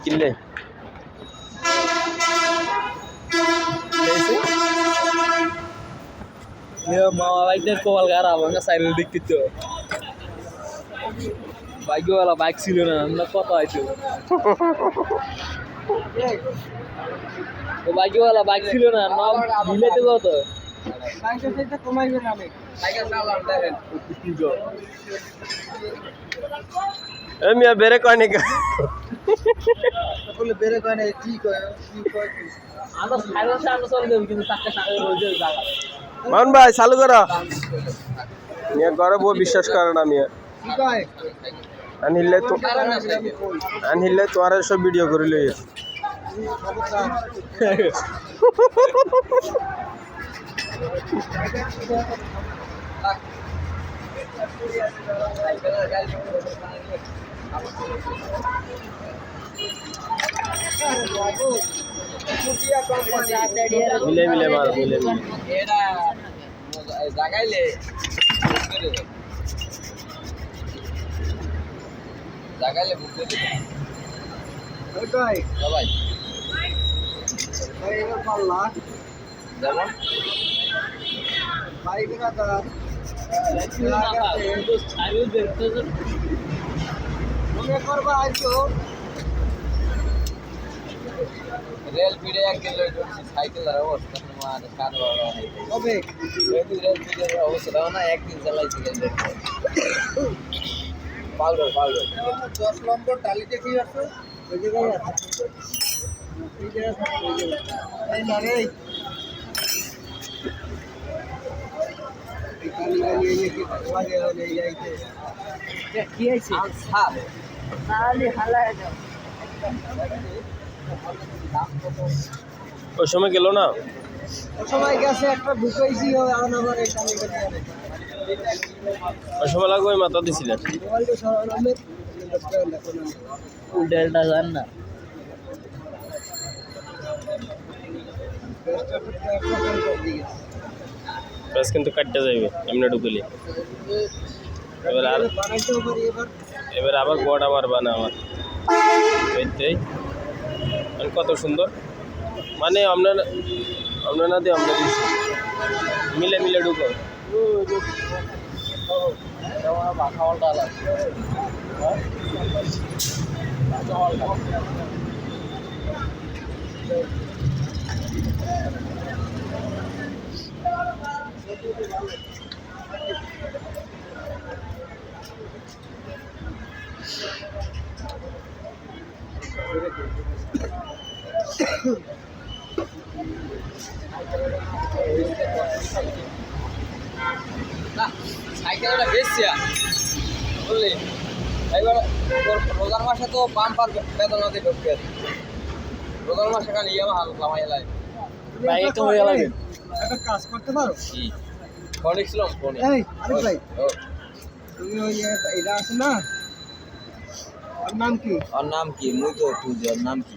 কিনলে मामा बाइक ने कॉल कर रहा हूँ साइड दिख तो बाइक वाला बाइक ছিল না আমরা কত আইছো তো বাইক वाला বাইক ছিল না নাম মিলাতে কত বাইকের সাইজটা কমাইবে না আমি বাইকের চালান দেখেন এ মিয়া বেরে কয় নাকি বলে বেরে কয় না ঠিক হয় কি কয় আমরা সাইলেন্সে আমরা চলে যাব কিন্তু চাকা সাথে রোজে জায়গা মান ভাই চালু করো মিয়া ঘরে বউ বিশ্বাস করে না মিয়া কি কয় আনহিলে তো আর সব ভিডিও করে লই মিলে মিলে মার মিলে মিলে এরা জাগাইলে জাগাইলে বুঝতে দিবে ওই কই ভাই ভাই এর পাল্লা যেমন ভাই বিনা তা মনে করবা আইছো রেল পিড়ে একদিন লই করছি সাইকেলের অবস্থা তোমার কার বড় হয় কবে এই রেল পিড়ের অবস্থা না একদিন চালাইছি গেল পাউডার 10 নম্বর ডালিতে কি আছে ওই জায়গায় আছে এই জায়গায় এই না রে এই কালি গালি এই কি লাগে হলে যাইতে কি আছে সাপ তাহলে হালায় দাও ওই সময় গেল না ওই সময় গেছে একটা ঢুকাইছি এখন আবার এই কালি গালি ওই সময় লাগবে ওই মাথা দিছিলেন ডেল্টা জান না প্রেস কিন্তু কাটতে যাইবে এমনি ঢুকলি এবার আবার গোড়া মারবা না আমার এইটাই কত সুন্দর মানে আমরা না দিয়ে আমরা দিচ্ছি মিলে মিলে ঢুকো বাসাওয়ালটা আলাদা না সাইকেলটা বেশি বুঝলি এবার রোজার মাসে তো বাম্পার বেদনা দিয়ে ঢুকবে রোজার মাসে খালি হাল লামাই এলাই বাইক তো হয়ে লাগে একটা কাজ করতে পারো কি ফোন ছিলাম ফোনে এই আরে ভাই তুমি ওই এটা আছে না ওর নাম কি মুই তো তুই নাম কি